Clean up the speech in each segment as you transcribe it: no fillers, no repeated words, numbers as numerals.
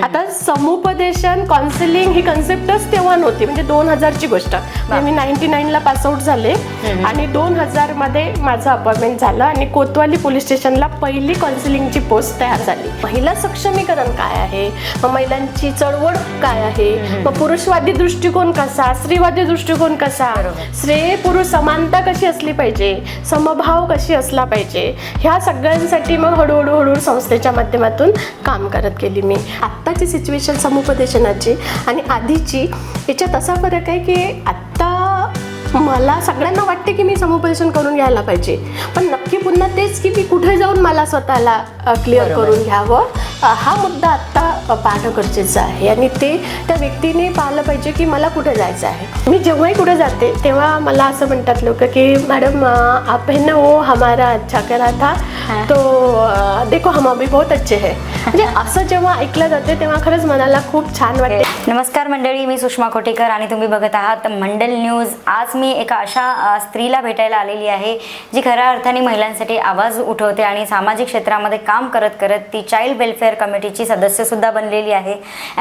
आता समुपदेशन काउन्सिलिंग ही कन्सेप्टच तेव्हा नव्हती, म्हणजे 2000ची गोष्ट. मी 99ला पासआउट झाले आणि 2000 मध्ये माझं अपॉइंटमेंट झालं आणि कोतवाली पोलीस स्टेशनला पहिली काउन्सिलिंगची पोस्ट तयार झाली. महिला सक्षमीकरण काय आहे, मग महिलांची चळवळ काय आहे, मग पुरुषवादी दृष्टिकोन कसा, स्त्रीवादी दृष्टिकोन कसा, स्त्री पुरुष समानता कशी असली पाहिजे, समभाव कशी असला पाहिजे, ह्या सगळ्यांसाठी मग हळूहळू संस्थेच्या माध्यमातून काम करत गेली मी. आत्ताची सिच्युएशन समुपदेशनाची आणि आधीची याच्यात असा फरक आहे की आत्ता मला सगळ्यांना वाटते की मी समुपदेशन करून घ्यायला पाहिजे, पण नक्की पुन्हा तेच की मी कुठे जाऊन मला स्वतःला क्लिअर करून घ्यावं, हा मुद्दा आत्ता पाहणं गरजेचं आहे. आणि ते त्या व्यक्तीने पाहिलं पाहिजे की मला कुठे जायचं आहे. मी जेव्हाही कुठे जाते तेव्हा मला असं म्हणतात लोक की मॅडम आप है ना वो हमारा अच्छा करा था तो देखो हम अभी बहुत अच्छे है. म्हणजे असं जेव्हा ऐकलं जाते तेव्हा खरंच मनाला खूप छान वाटते. नमस्कार मंडळी, मी सुषमा कोटेकर आणि तुम्ही बघत आहात मंडल न्यूज. आज मी एका अशा स्त्रीला भेटायला आलेली आहे जी खऱ्या अर्थाने महिलांसाठी आवाज उठवते आणि सामाजिक क्षेत्रामध्ये काम करत करत ती चाइल्ड वेलफेअर कमिटीची सदस्य सुद्धा बनलेली आहे.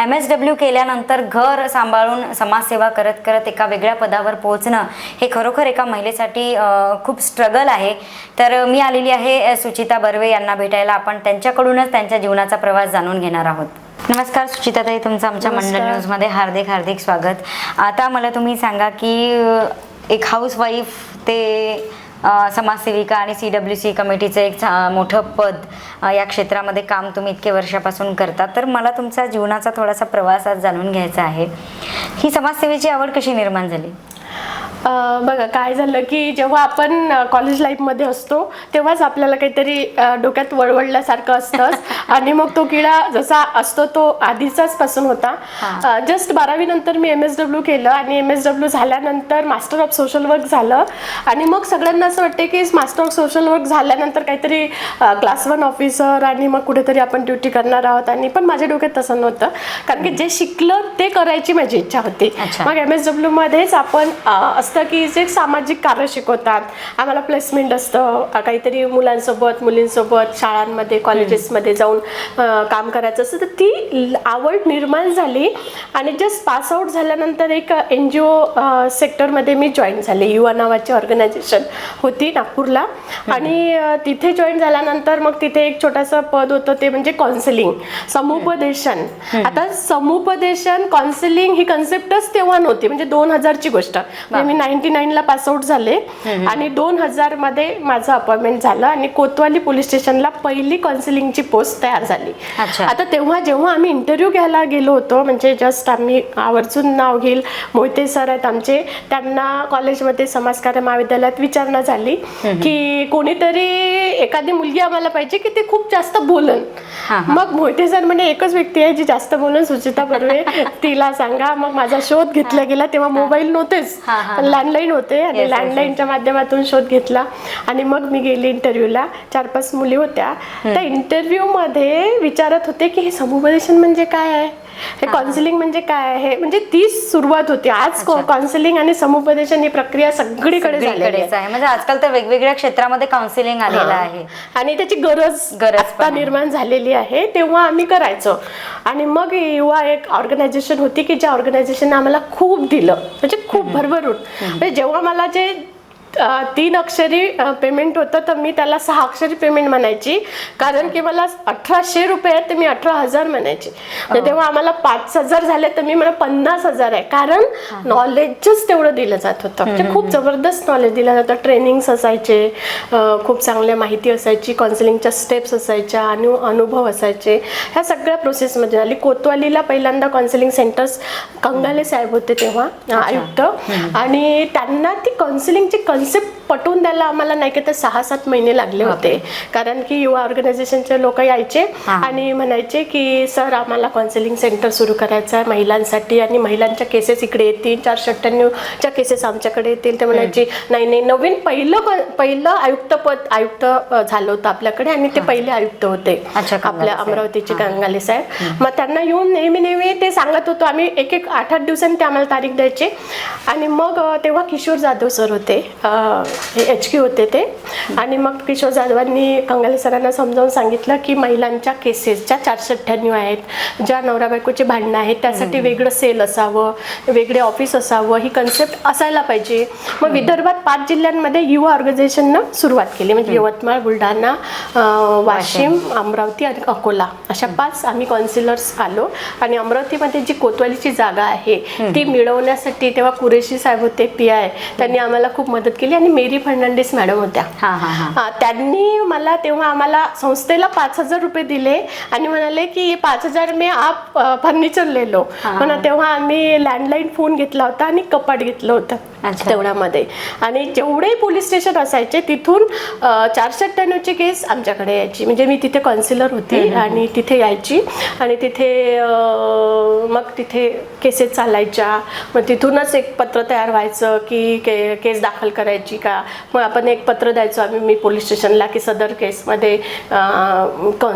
MSW केल्यानंतर घर सांभाळून समाजसेवा करत करत एका वेगळ्या पदावर पोहोचणं हे खरोखर एका महिलेसाठी खूप स्ट्रगल आहे. तर मी आलेली आहे सुचिता बर्वे यांना भेटायला. आपण त्यांच्याकडूनच त्यांच्या जीवनाचा प्रवास जाणून घेणार आहोत. नमस्कार सुचिताताई, तुमचं आमच्या मंडल न्यूजमध्ये हार्दिक हार्दिक स्वागत. आता मला तुम्ही सांगा की एक हाऊसवाईफ ते समाजसेविका आणि CWC कमिटीचं एक मोठं पद या क्षेत्रामध्ये काम तुम्ही इतके वर्षापासून करता, तर मला तुमचा जीवनाचा थोडासा प्रवास आज जाणून घ्यायचा आहे. ही समाजसेवेची आवड कशी निर्माण झाली? बघा काय झालं की जेव्हा आपण कॉलेज लाईफमध्ये असतो तेव्हाच आपल्याला काहीतरी डोक्यात वळवळल्यासारखं असतं आणि मग तो किडा जसा असतो तो आधीचाच पासून होता. जस्ट 12वी नंतर मी MSW केलं आणि MSW झाल्यानंतर मास्टर ऑफ सोशल वर्क झालं आणि मग सगळ्यांना असं वाटते की मास्टर ऑफ सोशल वर्क झाल्यानंतर काहीतरी क्लास 1 ऑफिसर आणि मग कुठेतरी आपण ड्युटी करणार आहोत. आणि पण माझ्या डोक्यात तसं नव्हतं, कारण की जे शिकलं ते करायची माझी इच्छा होती. मग MSW मध्येच आपण असतं की जे सामाजिक कार्य शिकवतात, आम्हाला प्लेसमेंट असतं, काहीतरी मुलांसोबत मुलींसोबत शाळांमध्ये कॉलेजेसमध्ये जाऊन काम करायचं असतं. तर ती आवड निर्माण झाली आणि जस्ट पासआउट झाल्यानंतर एक NGO सेक्टरमध्ये मी जॉईन झाले. युवा नावाची ऑर्गनायझेशन होती नागपूरला आणि तिथे जॉईन झाल्यानंतर मग तिथे एक छोटंसं पद होतं, ते म्हणजे काउन्सिलिंग, समुपदेशन. आता समुपदेशन काउन्सिलिंग ही कन्सेप्टच तेव्हा नव्हती, म्हणजे 2000ची गोष्ट. मी 99ला पासआउट झाले आणि 2000 मध्ये माझं अपॉइंटमेंट झालं आणि कोतवाली पोलीस स्टेशनला पहिली काउन्सिलिंगची पोस्ट तयार झाली. आता तेव्हा जेव्हा आम्ही इंटरव्ह्यू घ्यायला गेलो होतो, म्हणजे जस्ट आम्ही आवर्जून नाव घेईल, मोहिते सर आहेत आमचे, त्यांना कॉलेजमध्ये समाजकार्य महाविद्यालयात विचारणा झाली की कोणीतरी एखादी मुलगी आम्हाला पाहिजे की ती खूप जास्त बोलन. मग मोहिते सर म्हणजे एकच व्यक्ती आहे जी जास्त बोलन, सुचिता बर्वे, तिला सांगा. मग माझा शोध घेतला गेला. तेव्हा मोबाईल नव्हतेच, लँडलाईन होते आणि लँडलाईनच्या माध्यमातून शोध घेतला आणि मग मी गेली इंटरव्ह्यूला. 4-5 मुली होत्या. त्या इंटरव्ह्यू मध्ये विचारत होते की हे समुपदेशन म्हणजे काय आहे, हे काउन्सिलिंग म्हणजे काय आहे, म्हणजे ती सुरुवात होती. आज काउन्सिलिंग आणि समुपदेशन ही प्रक्रिया सगळीकडे झालेली आहे. म्हणजे आजकाल तर वेगवेगळ्या क्षेत्रामध्ये काउन्सिलिंग आलेलं आहे आणि त्याची गरज निर्माण झालेली आहे. तेव्हा आम्ही करायचो. आणि मग युवा एक ऑर्गनायझेशन होती की ज्या ऑर्गनायझेशनने आम्हाला खूप दिलं, म्हणजे खूप भरभरून. म्हणजे जेव्हा मला जे 3 अक्षरी पेमेंट होतं तर मी त्याला 6 अक्षरी पेमेंट म्हणायची, कारण की मला 1800 रुपये आहेत तर मी 18,000 म्हणायची. तेव्हा आम्हाला 5,000 झाले तर मी मला 50,000 आहे, कारण नॉलेजच तेवढं दिलं जात होतं. म्हणजे खूप जबरदस्त नॉलेज दिलं जातं. ट्रेनिंग्स असायचे, खूप चांगल्या माहिती असायची, काउन्सिलिंगच्या स्टेप्स असायच्या, अनुभव असायचे. ह्या सगळ्या प्रोसेसमध्ये झाली. कोतवालीला पहिल्यांदा काउन्सिलिंग सेंटर्स कंगाले साहेब होते तेव्हा आयुक्त, आणि त्यांना ती काउन्सिलिंगची कन्सेप्ट पटवून द्यायला आम्हाला नाही की तर 6-7 महिने लागले होते. कारण की युवा ऑर्गनायझेशनचे लोक यायचे आणि म्हणायचे की सर आम्हाला काउन्सिलिंग सेंटर सुरू करायचं आहे महिलांसाठी आणि महिलांच्या केसेस इकडे येतील, 497च्या केसेस आमच्याकडे येतील. ते म्हणायचे नाही नवीन पहिलं आयुक्त झालं होतं आपल्याकडे आणि ते पहिले आयुक्त होते आपल्या अमरावतीचे कंगाले साहेब. मग त्यांना येऊन नेहमी ते सांगत होतो आम्ही. एक 8-8 दिवसांनी ते आम्हाला तारीख द्यायचे. आणि मग तेव्हा किशोर जाधव सर होते हे HQ होते ते. आणि मग किशोर जाधवांनी कंगाले सरांना समजावून सांगितलं की महिलांच्या केसेस ज्या 498 आहेत, ज्या नवरा बायकोचे भांडणं आहेत, त्यासाठी वेगळं सेल असावं, वेगळे ऑफिस असावं, ही कन्सेप्ट असायला पाहिजे. मग विदर्भात 5 जिल्ह्यांमध्ये युवा ऑर्गनायझेशननं सुरुवात केली, म्हणजे यवतमाळ, बुलढाणा, वाशिम, अमरावती आणि अकोला अशा 5 आम्ही काउन्सिलर्स आलो. आणि अमरावतीमध्ये जी कोतवालीची जागा आहे ती मिळवण्यासाठी तेव्हा कुरेशी साहेब होते PI, त्यांनी आम्हाला खूप मदत केली. आणि मेरी फर्नांडिस मॅडम होत्या, त्यांनी मला तेव्हा आम्हाला संस्थेला 5,000 रुपये दिले आणि म्हणाले की 5,000 में आप फर्निचर ले लो. म्हणा तेव्हा आम्ही लँडलाईन फोन घेतला होता आणि कपाट घेतलं होतं तेवढ्यामध्ये. आणि जेवढे पोलीस स्टेशन असायचे तिथून 498ची केस आमच्याकडे यायची, म्हणजे मी तिथे काउन्सिलर होती आणि तिथे यायची आणि तिथे मग तिथे केसेस चालायच्या. मग तिथूनच एक पत्र तयार व्हायचं की केस दाखल करायची का. मग आपण एक पत्र द्यायचो आम्ही मी पोलीस स्टेशनला की सदर केसमध्ये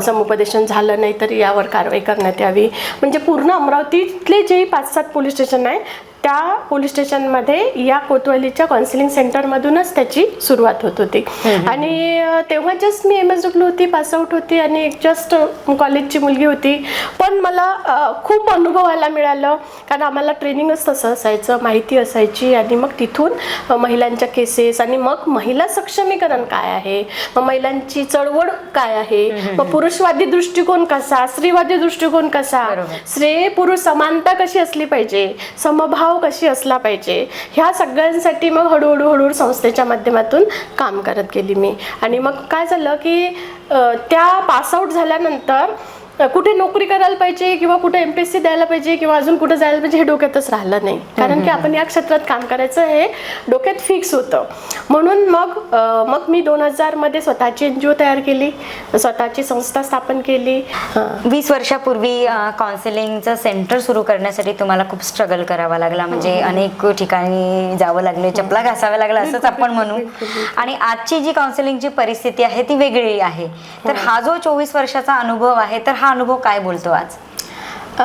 समुपदेशन झालं नाही तर यावर कारवाई करण्यात यावी. म्हणजे पूर्ण अमरावतीतले जे 5-7 पोलीस स्टेशन आहे त्या पोलीस स्टेशनमध्ये या कोतवालीच्या काउन्सिलिंग सेंटरमधूनच त्याची सुरुवात होत होती. आणि तेव्हा जस्ट मी MSW होती, पासआउट होती आणि जस्ट कॉलेजची मुलगी होती. पण मला खूप अनुभवायला मिळालं, कारण आम्हाला ट्रेनिंगच तसं असायचं, माहिती असायची. आणि मग तिथून महिलांच्या केसेस आणि मग महिला सक्षमीकरण काय आहे, मग महिलांची चळवळ काय आहे, मग पुरुषवादी दृष्टिकोन कसा, स्त्रीवादी दृष्टिकोन कसा, स्त्री पुरुष समानता कशी असली पाहिजे, समभाव कशी असला पाहिजे, ह्या सगळ्यांसाठी मग हळूहळू संस्थेच्या माध्यमातून काम करत गेली मी. आणि मग काय झालं की त्या पासआउट झाल्यानंतर कुठे नोकरी करायला पाहिजे किंवा कुठे MPSC द्यायला पाहिजे किंवा अजून कुठे जायला पाहिजे हे डोक्यातच राहिलं नाही, कारण की आपण या क्षेत्रात काम करायचं हे डोक्यात फिक्स होतं. म्हणून मग मी 2000 मध्ये स्वतःची NGO तयार केली, स्वतःची संस्था स्थापन केली. 20 वर्षापूर्वी काउन्सिलिंगचं सेंटर सुरू करण्यासाठी तुम्हाला खूप स्ट्रगल करावा लागला, म्हणजे अनेक ठिकाणी जावं लागले, चपला घासाव्या लागला असंच आपण म्हणू. आणि आजची जी काउन्सिलिंगची परिस्थिती आहे ती वेगळी आहे. तर हा जो 24 वर्षाचा अनुभव आहे, तर हा अनुभव काय बोलतो आज?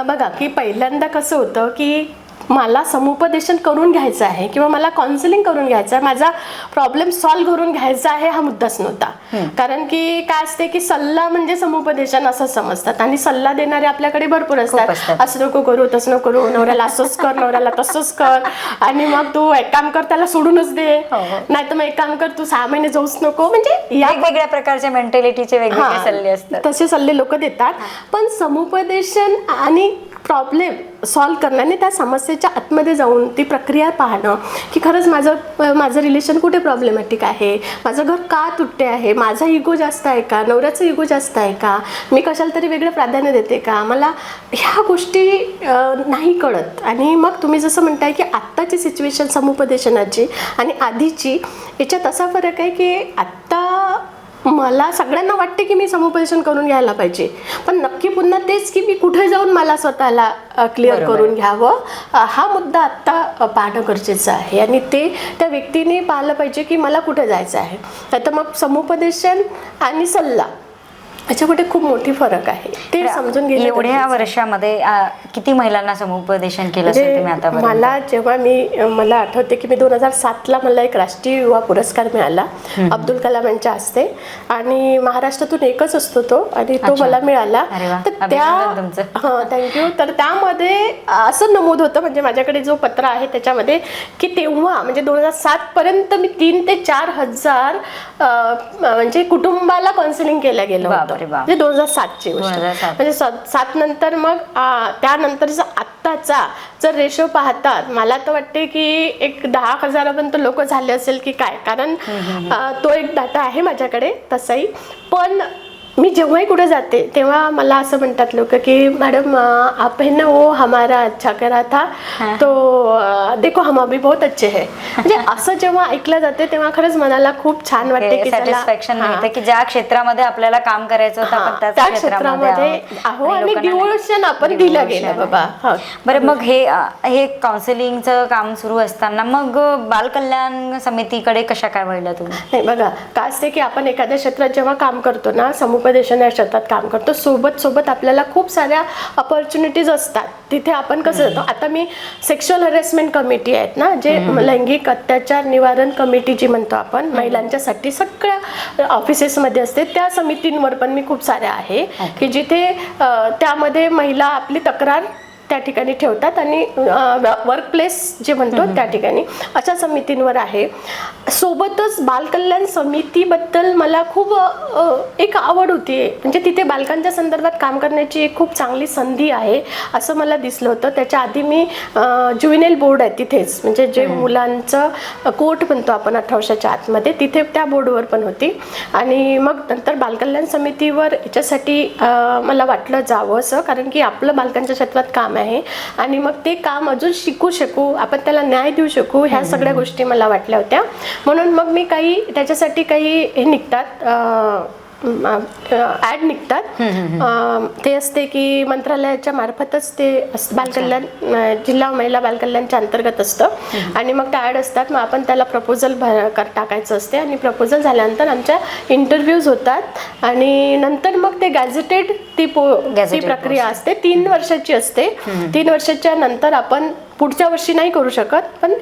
बघा की पहिल्यांदा कसं होतं की मला समुपदेशन करून घ्यायचं आहे किंवा मला काउन्सिलिंग करून घ्यायचं आहे, माझा प्रॉब्लेम सॉल्व्ह करून घ्यायचा आहे हा मुद्दाच नव्हता. कारण की काय असते की सल्ला म्हणजे समुपदेशन असं समजतात आणि सल्ला देणारे आपल्याकडे भरपूर असतात. असं नको करू, तसं नको करू, नवऱ्याला असंच कर, नवऱ्याला तसंच कर, आणि मग तू एक काम कर त्याला सोडूनच दे, नाही तर मग एक काम कर तू 6 महिने जाऊच नको. म्हणजे या वेगवेगळ्या प्रकारच्या मेंटॅलिटीचे वेगवेगळे सल्ले असतात, तसे सल्ले लोक देतात. पण समुपदेशन आणि प्रॉब्लेम सॉल्व्ह करण्याने त्या समस्येच्या आतमध्ये जाऊन ती प्रक्रिया पाहणं की खरंच माझं रिलेशन कुठे प्रॉब्लेमॅटिक आहे, माझं घर का तुटते आहे, माझा इगो जास्त आहे का, नवऱ्याचं इगो जास्त आहे का, मी कशाला तरी वेगळं प्राधान्य देते का, मला ह्या गोष्टी नाही कळत. आणि मग तुम्ही जसं म्हणताय की आत्ताची सिच्युएशन समुपदेशनाची आणि आधीची याच्यात असा फरक आहे की आत्ता मला सगळ्यांना वाटते की मी समुपदेशन करून घ्यायला पाहिजे, पण नक्की पुन्हा तेच की मी कुठे जाऊन मला स्वतःला क्लिअर करून घ्यावं हा मुद्दा आत्ता पाहणं गरजेचं आहे. आणि ते त्या व्यक्तीने पाहिलं पाहिजे की मला कुठे जायचं आहे. तर मग समुपदेशन आणि सल्ला याच्यामध्ये खूप मोठी फरक आहे, ते समजून घेणं. एवढ्या वर्षामध्ये किती महिलांना समुपदेशन केलं असेल तुम्ही आतापर्यंत? मला जेव्हा मला आठवते की मी 2007ला मला एक राष्ट्रीय युवा पुरस्कार मिळाला अब्दुल कलाम यांच्या हस्ते, आणि महाराष्ट्रातून एकच असतो तो, आणि तो मला मिळाला. तर थँक्यू. तर त्यामध्ये असं नमूद होतं, म्हणजे माझ्याकडे जो पत्र आहे त्याच्यामध्ये, की तेव्हा म्हणजे 2007 पर्यंत मी 3 ते 4 हजार म्हणजे कुटुंबाला काउन्सिलिंग केलं गेलं होतं. म्हणजे 2007ची गोष्ट. म्हणजे 7 नंतर मग त्यानंतरचा आत्ताचा जर रेशो पाहतात, मला तर वाटते की एक 10,000 पर्यंत लोक झाले असेल की काय, कारण तो एक डाटा आहे माझ्याकडे तसाही. पण मी जेव्हाही कुठे जाते तेव्हा मला असं म्हणतात लोक की मॅडम आप है ना वो हमारा अच्छा करा था तो देखो हम अभी बहुत अच्छे है. म्हणजे असं जेव्हा ऐकलं जाते तेव्हा खरंच मनाला खूप छान वाटते की सॅटिस्फॅक्शन मिळते की ज्या क्षेत्रामध्ये आपल्याला काम करायचं होतं आपण त्या क्षेत्रामध्ये आहो आणि डिव्होशन आपण दिलं गेलं बाबा. बरं, मग हे काउन्सिलिंगचं काम सुरू असताना मग बालकल्याण समितीकडे कशा काय वळला तुम्ही? नाही बघा, काय असते की आपण एखाद्या क्षेत्रात जेव्हा काम करतो ना, समुपदेशन या क्षेत्रात काम करतो, सोबत आपल्याला खूप साऱ्या अपॉर्च्युनिटीज असतात. तिथे आपण कसं जातो, आता मी सेक्शुअल हॅरेसमेंट कमिटी आहेत ना, जे लैंगिक अत्याचार निवारण कमिटी जी म्हणतो आपण, महिलांच्यासाठी सगळ्या ऑफिसेसमध्ये असते, त्या समितींवर पण मी खूप साऱ्या आहे की जिथे त्यामध्ये महिला आपली तक्रार त्या ठिकाणी ठेवतात आणि वर्क प्लेस जे म्हणतो त्या ठिकाणी अशा समितींवर आहे. सोबतच बालकल्याण समितीबद्दल मला खूप एक आवड होती, म्हणजे तिथे बालकांच्या संदर्भात काम करण्याची एक खूप चांगली संधी आहे असं मला दिसलं होतं. त्याच्या आधी मी ज्युव्हेनाइल बोर्ड आहे तिथेच, म्हणजे जे मुलांचं कोर्ट म्हणतो आपण 18 वर्षाच्या आतमध्ये, तिथे त्या बोर्डवर पण होती. आणि मग नंतर बालकल्याण समितीवर याच्यासाठी मला वाटलं जावं असं, कारण की आपलं बालकांच्या क्षेत्रात काम आहे आणि मग ते काम अजून शिकू शकू, आपण त्याला न्याय देऊ शकू, ह्या सगळ्या गोष्टी मला वाटल्या होत्या. म्हणून मग मी काही त्याच्यासाठी काही हे निघतात, ॲड निघतात, ते असते की मंत्रालयाच्या मार्फतच ते बालकल्याण जिल्हा महिला बालकल्याणच्या अंतर्गत असतं आणि मग त्या ॲड असतात. मग आपण त्याला प्रपोजल टाकायचं असते आणि प्रपोजल झाल्यानंतर आमच्या इंटरव्ह्यूज होतात आणि नंतर मग ते गॅझेटेड ती प्रक्रिया असते, 3 वर्षाची असते. 3 वर्षाच्या नंतर आपण पुढच्या वर्षी नाही करू शकत, पण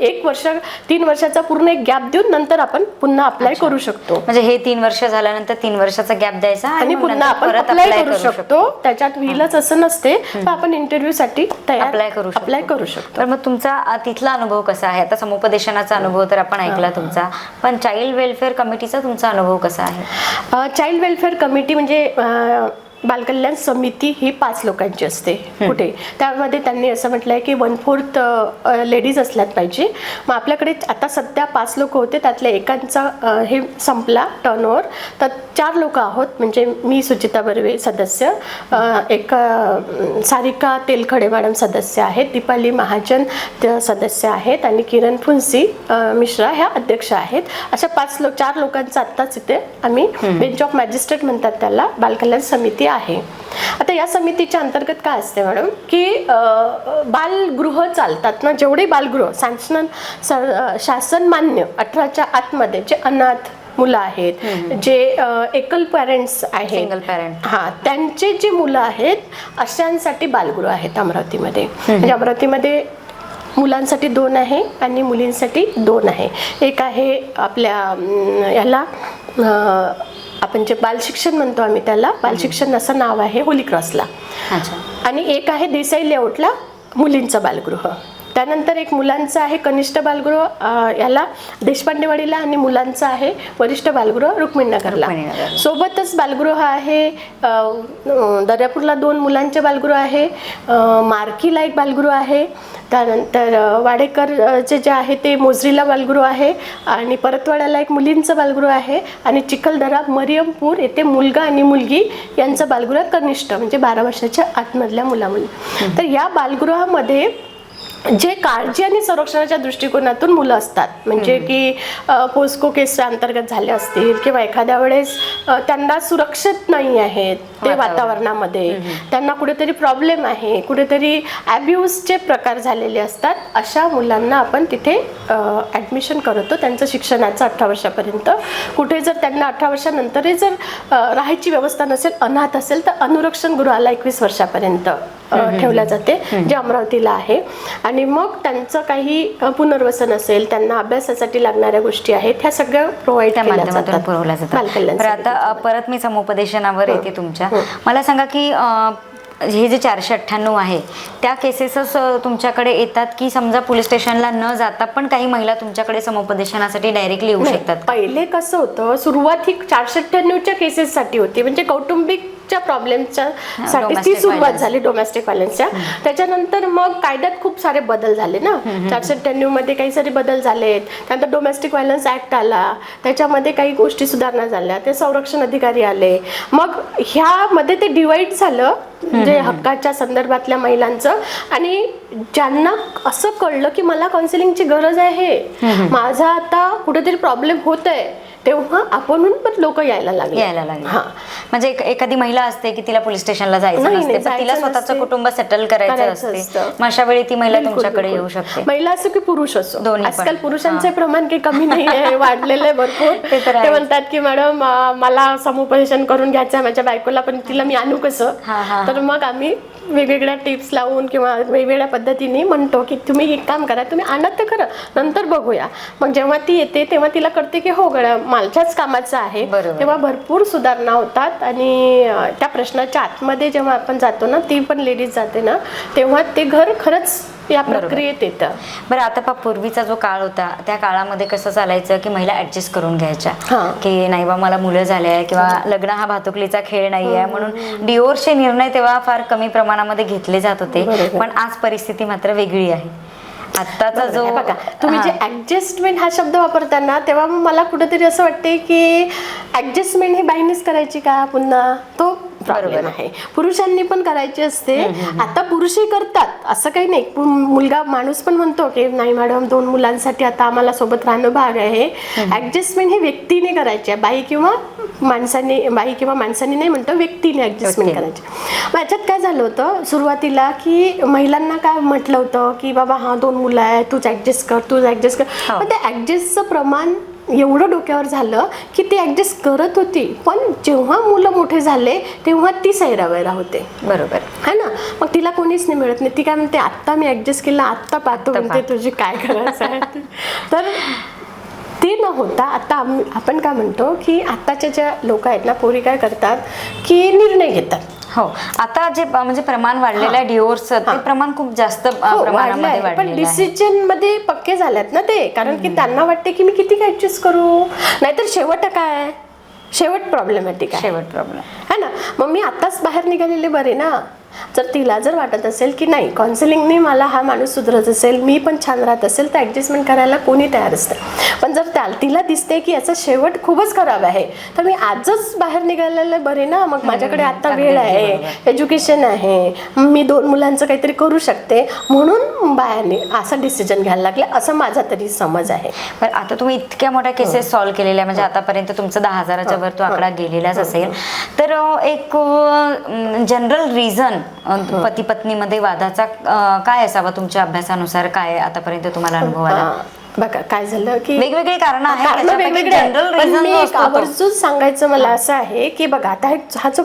3 वर्षाचा पूर्ण एक गॅप देऊन नंतर आपण पुन्हा अप्लाय करू शकतो. म्हणजे हे 3 वर्ष झाल्यानंतर 3 वर्षाचा गॅप द्यायचा आणि पुन्हा आपण अप्लाय करू शकतो. त्याच्यात व्हीलच असं नसते, पण आपण इंटरव्ह्यू साठी अप्लाय करू शकतो. तर मग तुमचा तिथला अनुभव कसा आहे? आता समुपदेशनाचा अनुभव तर आपण ऐकला तुमचा, पण चाइल्ड वेलफेअर कमिटीचा तुमचा अनुभव कसा आहे? चाइल्ड वेलफेअर कमिटी म्हणजे बालकल्याण समिती ही 5 लोकांची असते कुठे, त्यामध्ये त्यांनी असं म्हटलंय की 1/4 लेडीज असल्यात पाहिजे. मग आपल्याकडे आता सध्या 5 लोक होते, त्यातल्या एकांचा हे संपला टर्नओव्हर, तर 4 लोक आहोत. म्हणजे मी सुचिता बर्वे सदस्य, एक सारिका तेलखडे मॅडम सदस्य आहेत, दीपाली महाजन सदस्य आहेत आणि किरण फुन्सी मिश्रा ह्या अध्यक्ष आहेत. अशा 4 लोकांचा आत्ताच इथे आम्ही बेंच ऑफ मॅजिस्ट्रेट म्हणतात त्याला, बालकल्याण समिती आहे. आता या समितीच्या अंतर्गत काय असते मॅडम की बालगृह चालतात ना, जेवढे बालगृह शासन मान्य 18च्या आतमध्ये जे अनाथ मुलं आहेत, जे एकल पॅरेंट्स आहेत, सिंगल पॅरेंट, त्यांचे जे मुलं आहेत अशांसाठी बालगृह आहेत अमरावतीमध्ये. म्हणजे अमरावतीमध्ये मुलांसाठी 2 आहे आणि मुलींसाठी 2 आहे. एक आहे आपल्या याला आपण जे बालशिक्षण म्हणतो आम्ही त्याला, बालशिक्षण असं नाव आहे होली क्रॉसला, आणि एक आहे देसाई लेआउटला मुलींचं बालगृह. त्यानंतर एक मुलांचं आहे कनिष्ठ बालगृह याला देशपांडेवाडीला आणि मुलांचं आहे वरिष्ठ बालगृह रुक्मिणीनगरला. सोबतच बालगृह आहे दर्यापूरला 2 मुलांचे बालगृह आहे, मार्कीला एक बालगृह आहे, त्यानंतर वाडेकरचे जे आहे ते मोजरीला बालगृह आहे आणि परतवाड्याला एक मुलींचं बालगृह आहे आणि चिखलदरा मरियमपूर येथे मुलगा आणि मुलगी यांचं बालगृह कनिष्ठ म्हणजे 12 वर्षाच्या आतमधल्या मुलामुली. तर या बालगृहामध्ये जे काळजी आणि संरक्षणाच्या दृष्टिकोनातून मुलं असतात, म्हणजे की पोस्को केसच्या अंतर्गत झाले असतील किंवा एखाद्या वेळेस त्यांना सुरक्षित नाही आहेत ते वातावरणामध्ये, त्यांना कुठेतरी प्रॉब्लेम आहे, कुठेतरी ॲब्यूजचे प्रकार झालेले असतात, अशा मुलांना आपण तिथे ॲडमिशन करतो त्यांचं शिक्षणाचं 18 वर्षापर्यंत. कुठे जर त्यांना 18 वर्षानंतरही जर राहायची व्यवस्था नसेल, अनाथ असेल, तर अनुरक्षण गृहाला 21 वर्षापर्यंत ठेवल्या जाते, जे अमरावतीला आहे. आणि मग त्यांचं काही पुनर्वसन असेल, त्यांना अभ्यासासाठी लागणाऱ्या गोष्टी आहेत, ह्या सगळ्या प्रोव्हाइड केल्या जातात. आता परत मी समुपदेशनावर येते तुमच्या. मला सांगा की हे जे 498 आहे त्या केसेसच तुमच्याकडे येतात की समजा पोलीस स्टेशनला न जाता पण काही महिला तुमच्याकडे समुपदेशनासाठी डायरेक्टली येऊ शकतात? पहिले कसं होतं, सुरुवात ही 498च्या केसेससाठी होती, म्हणजे कौटुंबिकच्या प्रॉब्लेमच्या साठी ती सुरुवात झाली, डोमेस्टिक व्हायलन्सच्या. त्याच्यानंतर मग कायद्यात खूप सारे बदल झाले ना, 498 मध्ये काही सारे बदल झालेत. त्यानंतर डोमेस्टिक व्हायलन्स ऍक्ट आला, त्याच्यामध्ये काही गोष्टी सुधारणा झाल्या, ते संरक्षण अधिकारी आले. मग ह्यामध्ये ते डिवाइड झालं म्हणजे हक्काच्या संदर्भातल्या महिलांचं. आणि ज्यांना असं कळलं की मला काउन्सिलिंगची गरज आहे, माझा आता कुठेतरी प्रॉब्लेम होत आहे, तेव्हा आपणहून पण लोक यायला लागले. हां, म्हणजे एखादी महिला असते की तिला पोलीस स्टेशनला जायचं नाही, नसते, पण जायचं तिला स्वतःचं नसते. कुटुंब सेटल करायचं करायचं असते, असतं. मग अशा वेळी ती महिला बिलकुल, तुमच्याकडे बिलकुल. येऊ शकते. महिला असो की पुरुष असो, दोन्ही पण. आजकाल पुरुषांचे प्रमाण काही कमी नाही आहे, वाढलेलं आहे भरपूर. ते तर ते आहेच. म्हणतात की मॅडम मला समुपदेशन करून घ्यायचं आहे माझ्या बायकोला, पण तिला मी आणू कसं. तर मग आम्ही वेगवेगळ्या टिप्स लावून किंवा वेगवेगळ्या पद्धतीने म्हणतो की तुम्ही एक काम करा, तुम्ही आणत तर खरं, नंतर बघूया. मग जेव्हा ती येते तेव्हा तिला कळते की हो गड्या माझ्याच कामाचं आहे, तेव्हा भरपूर सुधारणा होतात. आणि त्या प्रश्नाच्या आतमध्ये जेव्हा आपण जातो ना, ती पण लेडीज जाते ना, तेव्हा ते घर खरंच या प्रक्रियेत येतं. बरं, आता पूर्वीचा जो काळ होता त्या काळामध्ये कसं चालायचं की महिला ऍडजस्ट करून घ्यायच्या की नाही बा मला मुलं झाले आहे किंवा लग्न हा भातुकलीचा खेळ नाही आहे, म्हणून डिवोर्सचे निर्णय तेव्हा फार कमी प्रमाणामध्ये घेतले जात होते. पण आज परिस्थिती मात्र वेगळी आहे. आत्ताचा जो बघा, तुम्ही जे ऍडजस्टमेंट हा शब्द वापरताना तेव्हा मग मला कुठेतरी असं वाटते की ऍडजस्टमेंट ही बाईनेच करायची का पुन्हा, तो प्रॉब्लेम आहे. पुरुषांनी पण करायची असते. आता पुरुषही करतात, असं काही नाही. मुलगा माणूस पण म्हणतो की नाही मॅडम 2 मुलांसाठी आता आम्हाला सोबत राहणं भाग आहे. ऍडजस्टमेंट ही व्यक्तीने करायची आहे, बाई किंवा माणसाने नाही म्हणतो, व्यक्तीने ऍडजस्टमेंट करायची. मग याच्यात काय झालं होतं सुरुवातीला की महिलांना काय म्हटलं होतं की बाबा हा 2 मुलं आहे, तूच ऍडजस्ट कर. पण त्या ऍडजस्टचं प्रमाण एवढं डोक्यावर झालं की ते ऍडजस्ट करत होती, पण जेव्हा मुलं मोठे झाले तेव्हा ती सैरावैरा होते. बरोबर है ना. मग तिला कोणीच नाही मिळत नाही. ती काय म्हणते आत्ता मी ऍडजस्ट केलं, आत्ता पाहतो म्हणते तुझी काय करायचं आहे. तर ते न होता आता आपण काय म्हणतो की आत्ताच्या ज्या लोक आहेत ना, पोरी काय करतात की निर्णय घेतात. हो, आता जे म्हणजे प्रमाण वाढलेलं आहे डिवोर्स, ते प्रमाण खूप जास्त प्रमाणामध्ये पण वाढलेलं आहे. डिसिजन मध्ये पक्के झाल्यात ना ते, कारण की त्यांना वाटते की मी किती ऍडजस्ट करू, नाहीतर शेवट प्रॉब्लेमॅटिक आहे. है ना. मग मी आताच बाहेर निघालेले बरे ना. जर तिला जर वाटत असेल की नाही काउन्सिलिंगने मला हा माणूस सुधरत असेल, मी पण छान राहत असेल, तर ऍडजस्टमेंट करायला कोणी तयार असतं. पण जर तिला दिसते की याचा शेवट खूपच खराब आहे, तर मी आजच बाहेर निघालेलं बरे ना. मग माझ्याकडे आता वेळ आहे, एज्युकेशन आहे, मी 2 मुलांचं काहीतरी करू शकते, म्हणून बाहेरने असं डिसिजन घ्यायला लागले, असं माझा तरी समज आहे. पण आता तुम्ही इतक्या मोठ्या केसेस सॉल्व्ह केलेल्या, म्हणजे आतापर्यंत तुमचं 10,000च्या वर तो आकडा गेलेलाच असेल, तर एक जनरल रिझन पती पत्नीमध्ये वादाचा काय असावा तुमच्या अभ्यासानुसार, काय आतापर्यंत तुम्हाला अनुभव आला? बघा काय झालं की वेगवेगळे कारण आवर्जून सांगायचं मला असं आहे की बघा आता हा जो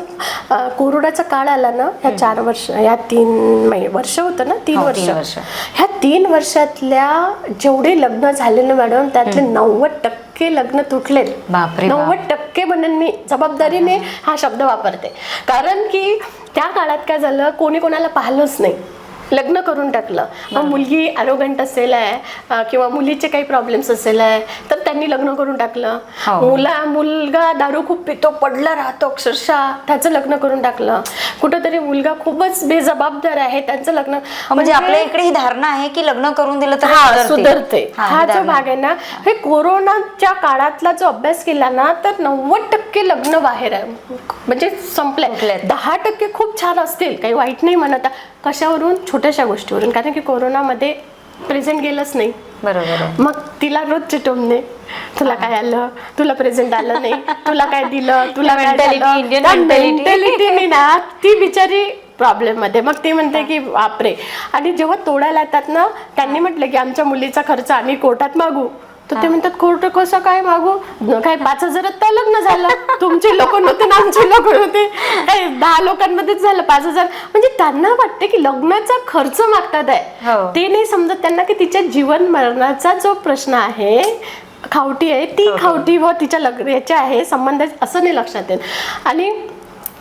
कोरोनाचा काळ आला ना, ह्या 4 वर्ष, ह्या 3 वर्ष होतं ना, 3 वर्ष, ह्या 3 वर्षातल्या जेवढे लग्न झाले ना मॅडम, त्यातले 90% लग्न तुटले. 90% म्हणून मी जबाबदारीने हा शब्द वापरते, कारण की त्या काळात काय झालं, कोणी कोणाला पाहिलंच नाही, लग्न करून टाकलं. मग मुलगी अरोगंट असेल आहे किंवा मुलीचे काही प्रॉब्लेम्स असेल आहे, तर त्यांनी लग्न करून टाकलं. मुलगा दारू खूप पितो, पडला राहतो अक्षरशः, त्याचं लग्न करून टाकलं. कुठंतरी मुलगा खूपच बेजबाबदार आहे, त्यांचं लग्न. म्हणजे आपल्या इकडे ही धारणा आहे की लग्न करून दिलं तर सुधरते. हा जो भाग आहे ना, हे कोरोनाच्या काळातला जो अभ्यास केला ना, तर 90% लग्न बाहेर आहे, म्हणजे संपले. 10% खूप छान असतील, काही वाईट नाही म्हणत. कशावरून? छोट्याशा गोष्टीवरून, कारण की कोरोनामध्ये प्रेझेंट गेलंच नाही. बरोबर. मग तिला रोज चिटवणे, तुला काय आलं, तुला प्रेझेंट आलं नाही, तुला काय दिलं, तुला मेंटॅलिटी ना, ती बिचारी प्रॉब्लेम मध्ये. मग ती म्हणते की बापरे. आणि जेव्हा तोडायला येतात ना, त्यांनी म्हटलं की आमच्या मुलीचा खर्च आम्ही कोर्टात मागू, तर ते म्हणतात कोर्ट कसं काय मागू, काय 5,000 तर लग्न झालं, तुमचे लोक नव्हते ना आमचे लोक होते, काय 10 लोकांमध्येच झालं 5,000. म्हणजे त्यांना वाटते की लग्नाचा खर्च मागतात आहे, ते नाही समजत त्यांना की तिच्या जीवन मरणाचा जो प्रश्न आहे, खावटी आहे, ती खावटी व तिच्या याच्या आहे संबंध, असं नाही लक्षात येत. आणि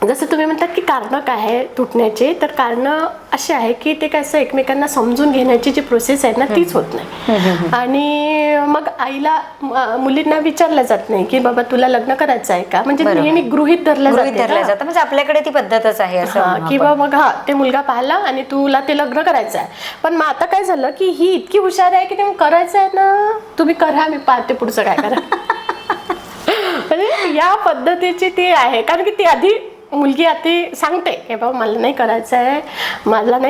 जसं तुम्ही म्हणतात की कारणं काय आहे तुटण्याचे, तर कारणं असे आहे की ते कसं एकमेकांना समजून घेण्याची जी प्रोसेस आहे ना, तीच होत नाही. आणि मग आईला मुलींना विचारलं जात नाही की बाबा तुला लग्न करायचं आहे का, म्हणजे नेहमी गृहीत धरलं जातं. म्हणजे आपल्याकडे ती पद्धतच आहे असं, किंवा मग ते मुलगा पाहिला आणि तुला ते लग्न करायचं आहे. पण मग आता काय झालं की ही इतकी हुशार आहे की ते करायचं आहे ना, तुम्ही करा, मी पाहते पुढचं काय करा. म्हणजे या पद्धतीची ती आहे, कारण की ती आधी मुलगी आता सांगते की बाबा मला नाही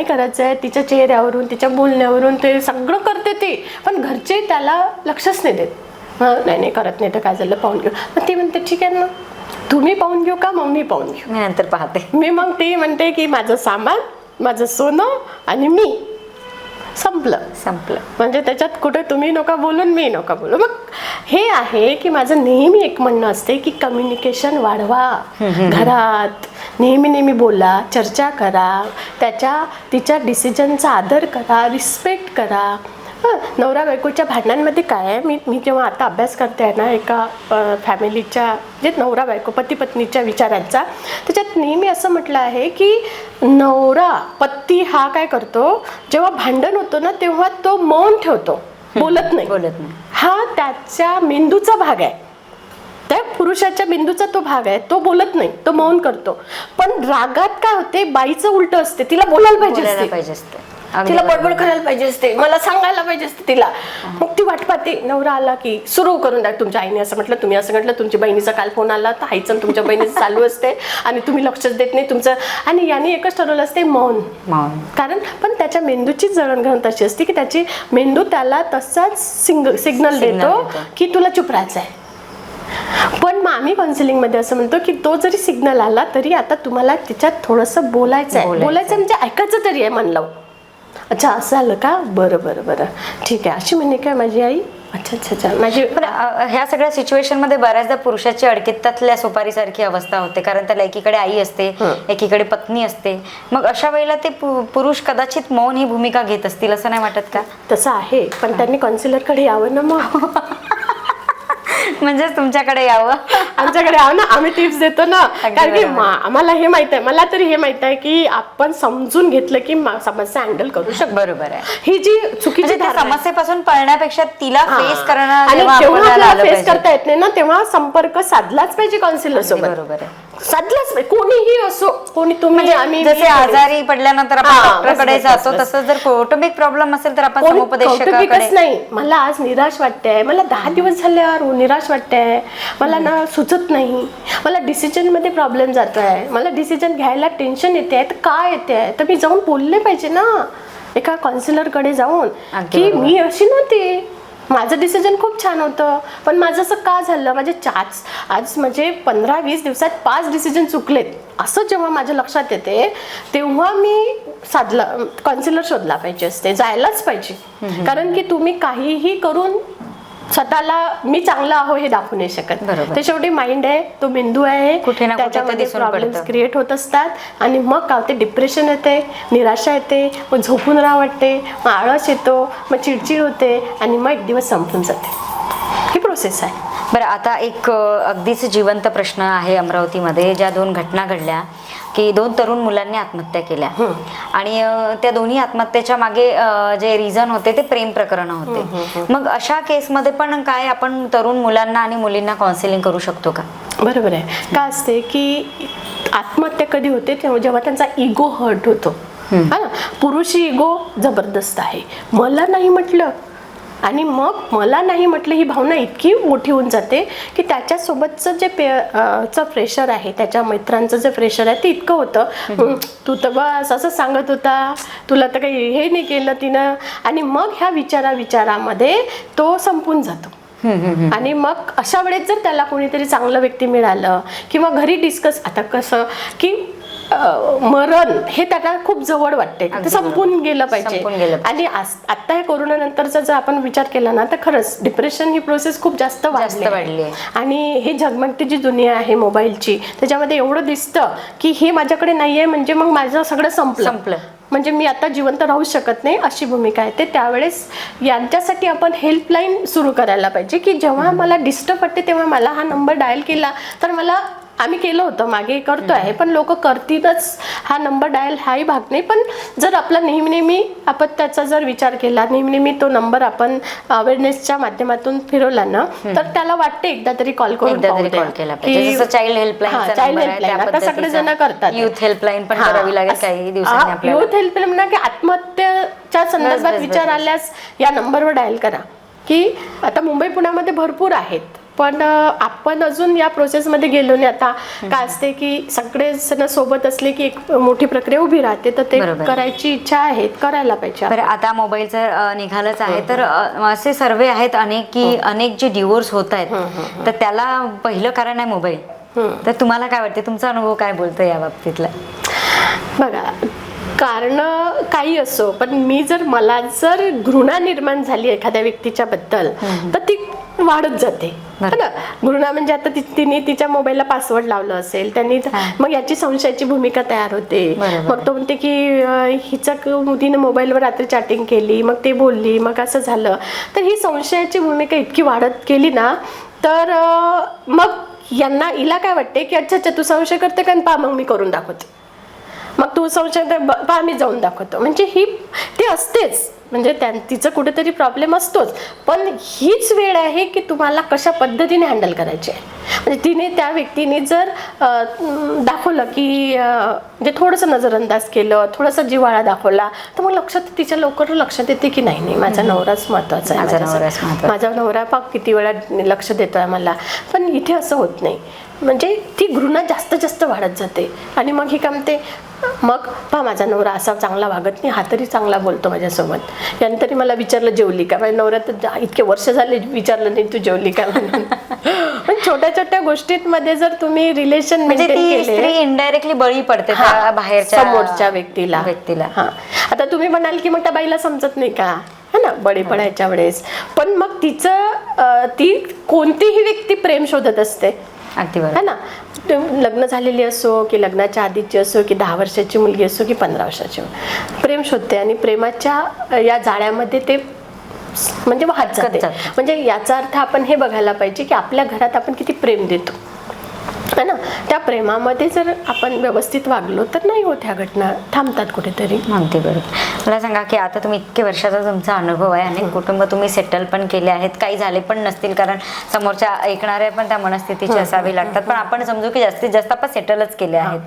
करायचं आहे, तिच्या चेहऱ्यावरून, तिच्या बोलण्यावरून ते सगळं करते ती, पण घरचे त्याला लक्षच नाही देत. नाही करत नाही तर काय झालं पाहून घेऊ. मग ती म्हणते ठीक आहे ना, तुम्ही पाहून घेऊ का मग मी पाहून घेऊ? मी नंतर पाहते. मी मग ती म्हणते की माझं सामान, माझं सोनं आणि मी, संपलं. म्हणजे त्याच्यात कुठे तुम्ही नका बोलून मी नका बोलू. मग हे आहे की माझं नेहमी एक म्हणणं असते की कम्युनिकेशन वाढवा. घरात नेहमी बोला, चर्चा करा, तिच्या डिसिजनचा आदर करा, रिस्पेक्ट करा. नवरा बायकोच्या भांडणांमध्ये काय आहे, मी जेव्हा आता अभ्यास करते आहे ना एका फॅमिलीच्या, जे नवरा बायको पती पत्नीच्या विचारांचा, त्याच्यात नेहमी असं म्हटलं आहे की नवरा पती हा काय करतो, जेव्हा भांडण होतं ना तेव्हा तो मौन ठेवतो, बोलत नाही. हा त्याच्या मेंदूचा भाग आहे, त्या पुरुषाच्या मेंदूचा तो भाग आहे, तो बोलत नाही, तो मौन करतो. पण रागात काय होते, बाईचं उलट असते, तिला बोलायला पाहिजे असते, तिला बडबड करायला पाहिजे असते, मला सांगायला पाहिजे असते तिला. मग ती वाट पाहते, नवरा आला की सुरू करून द्या, तुमच्या आईने असं म्हटलं, तुम्ही असं म्हटलं, तुमच्या बहिणीचा काल फोन आला, तर आईचं तुमच्या बहिणीचं चालू असते आणि तुम्ही लक्षच देत नाही तुमचं. आणि याने एकच ठरवलं असते, मौन. कारण पण त्याच्या मेंदूची जळणघळण तशी असते की त्याची मेंदू त्याला तसाच सिग्नल देतो की तुला चुप राहायचं आहे. पण मग आम्ही काउन्सिलिंगमध्ये असं म्हणतो की तो जरी सिग्नल आला तरी आता तुम्हाला त्याच्यात थोडंसं बोलायचं म्हणजे ऐकायचं तरी आहे मन लावून. अच्छा असं आलं का, बरं ठीक आहे, अशी म्हणे काय माझी आई, अच्छा माझी. ह्या सगळ्या सिच्युएशन मध्ये बऱ्याचदा पुरुषाची अडकित्तातल्या सुपारीसारखी अवस्था होते, कारण त्याला एकीकडे आई असते, एकीकडे पत्नी असते. मग अशा वेळेला ते पुरुष कदाचित मौन ही भूमिका घेत असतील, असं नाही वाटत का? तसं आहे, पण त्यांनी काउन्सिलरकडे यावं ना मग. म्हणजे तुमच्याकडे यावं, आमच्याकडे यावं ना, आम्ही टिप्स देतो ना. कारण की आम्हाला हे माहित आहे, मला तरी हे माहित आहे की आपण समजून घेतलं की समस्या हँडल करू शकतो. बरोबर आहे. ही जी चुकीची समस्येपासून पळण्यापेक्षा तिला फेस करणं, आणि जेव्हा फेस करता येत नाही ना तेव्हा संपर्क साधलाच पाहिजे काउन्सिलर सोबत. बरोबर आहे, साधलाच पाहिजे, कोणीही असो, कोणी तुम्ही आम्ही. जसे आजारी पडल्यानंतर आपण डॉक्टरकडे जातो, तसं जर कौटुंबिक प्रॉब्लेम असेल तर आपण समुपदेशकाकडे. नाही, मला आज निराश वाटते, मला 10 दिवस झाले यार निराश वाटते, मला ना सुचत नाही, मला डिसिजन मध्ये प्रॉब्लेम जातोय, मला डिसिजन घ्यायला टेन्शन येते, तर काय येते, तर मी जाऊन बोलले पाहिजे ना एका काउन्सिलरकडे जाऊन की मी अशी नव्हती, माझं डिसिजन खूप छान होतं, पण माझं असं का झालं, माझे आज म्हणजे 15-20 दिवसात 5 डिसिजन चुकलेत, असं जेव्हा माझ्या लक्षात येते तेव्हा मी काउन्सिलर शोधला पाहिजे असते, जायलाच पाहिजे. कारण की तुम्ही काहीही करून स्वतःला मी चांगला आहो हे दाखवू नाही शकत. ते शेवटी माइंड आहे, तो मेंदू आहे, त्याच्यामध्ये प्रॉब्लेम्स क्रिएट होत असतात आणि मग काय होते, डिप्रेशन येते, निराशा येते, मग झोपून राहा वाटते, मग आळस येतो, मग चिडचिड होते आणि मग एक दिवस संपून जाते. ही प्रोसेस आहे. बरं, आता एक अगदीच जिवंत प्रश्न आहे अमरावतीमध्ये, ज्या 2 घटना घडल्या की 2 तरुण मुलांनी आत्महत्या केल्या आणि त्या दोन्ही आत्महत्येच्या मागे जे रिझन होते ते प्रेम प्रकरण होते. मग अशा केसमध्ये पण काय आपण तरुण मुलांना आणि मुलींना काउन्सिलिंग करू शकतो का? बरोबर आहे. काय असते की आत्महत्या कधी होते, जेव्हा त्यांचा इगो हर्ट होतो. हा, पुरुषी इगो जबरदस्त आहे, मला नाही म्हटलं आणि मग मला नाही म्हटलं ही भावना इतकी मोठी होऊन जाते की त्याच्यासोबतचं जे प्रेशर आहे, त्याच्या मित्रांचं जे प्रेशर आहे ते इतकं होतं, तू तर बस असं सांगत होता, तुला तर काही हे नाही केलं तिनं, आणि मग ह्या विचारामध्ये तो संपून जातो. आणि मग अशा वेळेस जर त्याला कोणीतरी चांगलं व्यक्ती मिळालं किंवा घरी डिस्कस, आता कसं की मरण हे त्याला खूप जवळ वाटते, ते संपून गेलं पाहिजे. आणि आता हे कोरोना नंतरचा जर आपण विचार केला ना तर खरंच डिप्रेशन ही प्रोसेस खूप जास्त वाढली आहे. आणि हे झगमगती जी दुनिया आहे मोबाईलची, त्याच्यामध्ये एवढं दिसतं की हे माझ्याकडे नाहीये म्हणजे मग माझं सगळं संपलं, म्हणजे मी आता जिवंत राहू शकत नाही, अशी भूमिका आहे. ते त्यावेळेस यांच्यासाठी आपण हेल्पलाईन सुरू करायला पाहिजे की जेव्हा मला डिस्टर्ब वाटते तेव्हा मला हा नंबर डायल केला तर मला, आम्ही केलं होतं मागे, करतो आहे, पण लोक करतीलच, हा नंबर डायल हाही भाग नाही. पण जर आपला नेहमी आपण त्याचा जर विचार केला, नेहमी तो नंबर आपण अवेअरनेसच्या माध्यमातून फिरवला ना तर त्याला वाटते एकदा तरी कॉल करून चाइल्ड हेल्पलाईन आता सगळे जण करतात. युथ हेल्पलाईन पण करावी लागेल काही दिवसांनी आपल्याला. युथ हेल्पलाईन ना की आत्महत्येच्या संदर्भात विचार आल्यास या नंबरवर डायल करा. की आता मुंबई पुण्यामध्ये भरपूर आहेत, पण आपण अजून या प्रोसेसमध्ये गेलो नाही. आता काय असते की सगळे जण सोबत असले की एक मोठी प्रक्रिया उभी राहते, तर ते करायची इच्छा आहे, करायला पाहिजे. बरं, आता मोबाईलचं निघालंच आहे, तर असे सर्वे आहेत अनेक की अनेक जे डिवोर्स होत आहेत तर त्याला पहिलं कारण आहे मोबाईल. तर तुम्हाला काय वाटते, तुमचा अनुभव काय बोलतो या बाबतीतला? बघा, कारण काही असो, पण मला जर घृणा निर्माण झाली एखाद्या व्यक्तीच्या बद्दल तर ती वाढत जाते है ना. घृणा म्हणजे आता तिने तिच्या मोबाईलला पासवर्ड लावलं असेल त्यांनी, मग याची संशयाची भूमिका तयार होते. मग तो म्हणते की तिने मोबाईलवर रात्री चॅटिंग केली, मग ते बोलली, मग असं झालं. तर ही संशयाची भूमिका इतकी वाढत गेली ना, तर मग हिला काय वाटते की अच्छा तू संशय करते का, पहा मग मी करून दाखवते, मग तू संशय पहा मी जाऊन दाखवतो. म्हणजे ती असतेच, म्हणजे तिचं कुठेतरी प्रॉब्लेम असतोच. पण हीच वेळ आहे की तुम्हाला कशा पद्धतीने हँडल करायचे आहे. म्हणजे तिने त्या व्यक्तीने जर दाखवलं की म्हणजे थोडंसं नजरअंदाज केलं, थोडासा जिव्हाळा दाखवला, तर मग तिच्या लवकर लक्षात येते की नाही माझा नवराच महत्वाचा आहे, माझा नवरा किती वेळा लक्ष देतोय मला. पण इथे असं होत नाही. म्हणजे ती घृणा जास्त वाढत जाते. आणि मग ही काय म्हणते, मग पहा माझा नवरा असा चांगला वागत नाही, हा तरी चांगला बोलतो माझ्यासोबत, याने तरी मला विचारलं जेवली का. माझ्या नवऱ्या तर इतके वर्ष झाले विचारलं नाही तू जेवली का म्हणून. पण छोट्या छोट्या गोष्टींमध्ये जर तुम्ही रिलेशन मेंटेन केले, इनडायरेक्टली बळी पडते बाहेरच्या समोरच्या व्यक्तीला. हा, आता तुम्ही म्हणाल की मग त्या बाईला समजत नाही का, है ना, बळी पडायच्या वेळेस. पण मग ती कोणतीही व्यक्ती प्रेम शोधत असते, है ना. लग्न झालेली असो की लग्नाच्या आधीची असो की 10 वर्षाची मुलगी असो की 15 वर्षाची, प्रेम शोधते. आणि प्रेमाच्या या जाळ्यामध्ये ते म्हणजे वाहत जाते. म्हणजे याचा अर्थ आपण हे बघायला पाहिजे की आपल्या घरात आपण किती प्रेम देतो, है ना. त्या प्रेमामध्ये जर आपण व्यवस्थित वागलो तर नाही होत ह्या घटना, थांबतात कुठेतरी. अगदी बरोबर. मला सांगा की आता तुम्ही इतके वर्षाचा तुमचा अनुभव आहे, अनेक कुटुंब तुम्ही सेटल पण केले आहेत, काही झाले पण नसतील कारण समोरच्या ऐकणाऱ्या पण त्या मनस्थितीची असावी लागतात, पण आपण समजू की जास्तीत जास्त आपण सेटलच केले आहेत.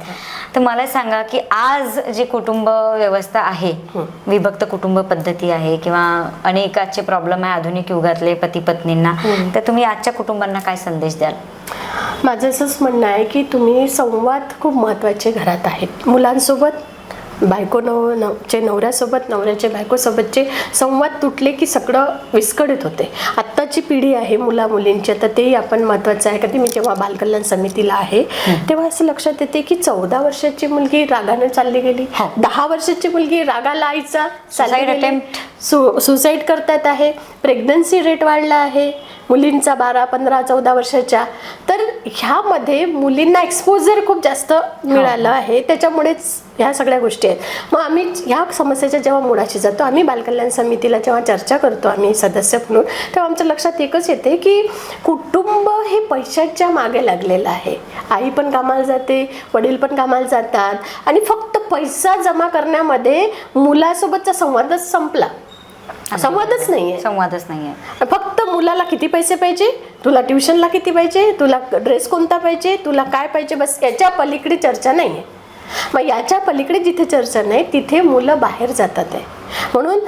तर मला सांगा की आज जी कुटुंब व्यवस्था आहे, विभक्त कुटुंब पद्धती आहे किंवा अनेकाचे प्रॉब्लेम आहे आधुनिक युगातले पती पत्नींना, तर तुम्ही आजच्या कुटुंबांना काय संदेश द्याल? माझं असंच म्हणणं आहे की तुम्ही संवाद खूप महत्त्वाचे घरात आहेत. मुलांसोबत नवऱ्यासोबत, नवऱ्याच्या बायकोसोबतचे संवाद तुटले की सगळं विस्कळीत होते. आत्ताची पिढी आहे मुला मुलींची, तर तेही आपण महत्त्वाचं आहे. कधी मी जेव्हा बालकल्याण समितीला आहे तेव्हा असं लक्षात येते की 14 वर्षाची मुलगी रागाने चालली गेली, 10 वर्षाची मुलगी रागाला आईचा सुसाईड करतात आहे, प्रेग्नन्सी रेट वाढला आहे मुलींचा 12, 15, 14 वर्षाच्या. तर ह्यामध्ये मुलींना एक्सपोजर खूप जास्त मिळालं आहे, त्याच्यामुळेच ह्या सगळ्या गोष्टी आहेत. मग आम्ही ह्या समस्येच्या जेव्हा मुळाशी जातो, आम्ही बालकल्याण समितीला जेव्हा चर्चा करतो आम्ही सदस्य म्हणून, तेव्हा आमच्या लक्षात एकच येते की कुटुंब हे पैशाच्या मागे लागलेलं आहे. आई पण कामाला जाते, वडील पण कामाला जातात, आणि फक्त पैसा जमा करण्यामध्ये मुलासोबतचा संवादच संपला. संवादच नाहीये. फक्त मुलाला किती पैसे पाहिजे, तुला ट्युशनला किती पाहिजे, तुला ड्रेस कोणता पाहिजे, तुला काय पाहिजे, बस याच्या पलीकडे चर्चा नाहीये. मग याच्या पलीकडे जिथे चर्चा नाही तिथे मुलं बाहेर जातात आहे. म्हणून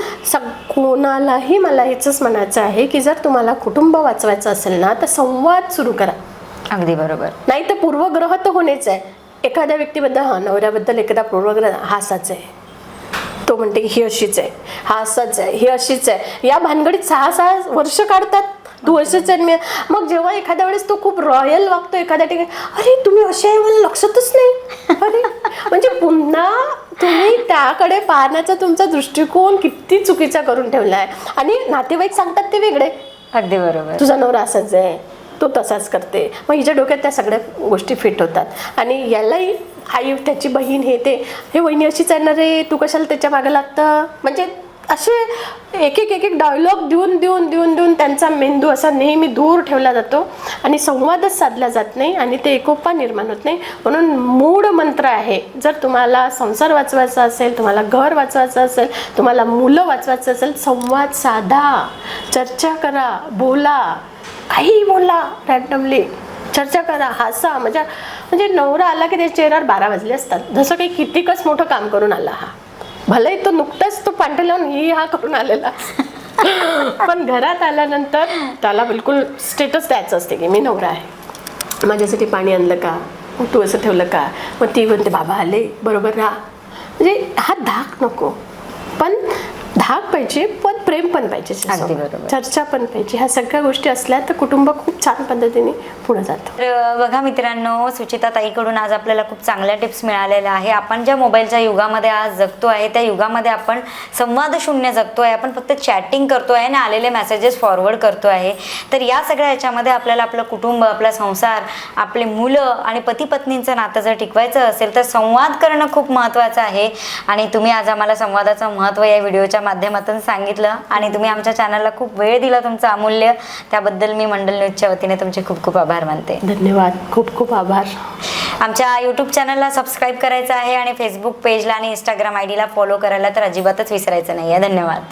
कोणालाही मला हेच म्हणायचं आहे की जर तुम्हाला कुटुंब वाचवायचं असेल ना तर संवाद सुरू करा. अगदी बरोबर. नाही तर पूर्वग्रह तर होणेच आहे. एखाद्या व्यक्तीबद्दल, नवऱ्याबद्दल एखादा पूर्वग्रह, हा असाच आहे, तो म्हणते ही अशीच आहे, हा असाच आहे, ही अशीच आहे, या भानगडीत 6 वर्ष काढतात. तू असेच आहे. मग जेव्हा एखाद्या वेळेस तो खूप रॉयल वागतो एखाद्या ठिकाणी, अरे तुम्ही असे आहे मला लक्षातच नाही, अरे म्हणजे पुन्हा तुम्ही त्याकडे पाहण्याचा तुमचा दृष्टिकोन किती चुकीचा करून ठेवला आहे. आणि नातेवाईक सांगतात ते वेगळे. अगदी बरोबर. तुझा नवरा असाच आहे, तो तसाच करते. मग हिच्या डोक्यात त्या सगळ्या गोष्टी फिट होतात. आणि यालाही आई, त्याची बहीण, हे वहिनी अशीच आहे ना रे, तू कशाला त्याच्या मागे लागतं, म्हणजे असे एक डायलॉग देऊन त्यांचा मेंदू असा नेहमी दूर ठेवला जातो आणि संवादच साधला जात नाही आणि ते एकोपा निर्माण होत नाही. म्हणून मूळ मंत्र आहे, जर तुम्हाला संसार वाचवायचा असेल, तुम्हाला घर वाचवायचं असेल, तुम्हाला मुलं वाचवायचं असेल, संवाद साधा, चर्चा करा, बोला, काही बोला, रॅन्डमली चर्चा करा, हसा. म्हणजे नवरा आला की त्याच्या चेहऱ्यावर 12 वाजले असतात, जसं काही कितीकच मोठं काम करून आला हा. भलेही तो नुकताच तो पांढरे लावून हा करून आलेला, पण घरात आल्यानंतर त्याला बिलकुल स्टेटस द्यायचं असते की मी नवरा आहे, माझ्यासाठी पाणी आणलं का, तू असं ठेवलं का. मग ती म्हणते बाबा आले, बरोबर राहा. म्हणजे हा धाक नको, पण धाक पाहिजे, पण प्रेम पण पाहिजे अगदी त्याच्यासोबत. बरोबर. चर्चा पण पाहिजे. ह्या सगळ्या गोष्टी असल्या तर कुटुंब खूप छान पद्धतीने पुढे जातं. तर बघा मित्रांनो, सुचिता ताईकडून आज आपल्याला खूप चांगल्या टिप्स मिळालेल्या आहे. आपण ज्या मोबाईलच्या युगामध्ये आज जगतो आहे त्या युगामध्ये आपण संवाद शून्य जगतो आहे. आपण फक्त चॅटिंग करतो आहे आणि आलेले मेसेजेस फॉरवर्ड करतो आहे. तर या सगळ्या ह्याच्यामध्ये आपल्याला आपलं कुटुंब, आपला संसार, आपले मुलं आणि पती पत्नींचं नातं जर टिकवायचं असेल तर संवाद करणं खूप महत्त्वाचं आहे. आणि तुम्ही आज आम्हाला संवादाचं महत्त्व या व्हिडिओच्या माध्यमातून सांगितलं आणि तुम्ही आमच्या चॅनलला खूप वेळ दिला तुमचा अमूल्य. त्याबद्दल मी मंडल न्यूजच्या वतीने तुमचे खूप खूप आभार मानते. धन्यवाद. खूप खूप आभार. आमच्या यूट्यूब चॅनलला सबस्क्राईब करायचं आहे आणि फेसबुक पेजला आणि इंस्टाग्राम आय डीला फॉलो करायला तर अजिबातच विसरायचं नाही आहे. धन्यवाद.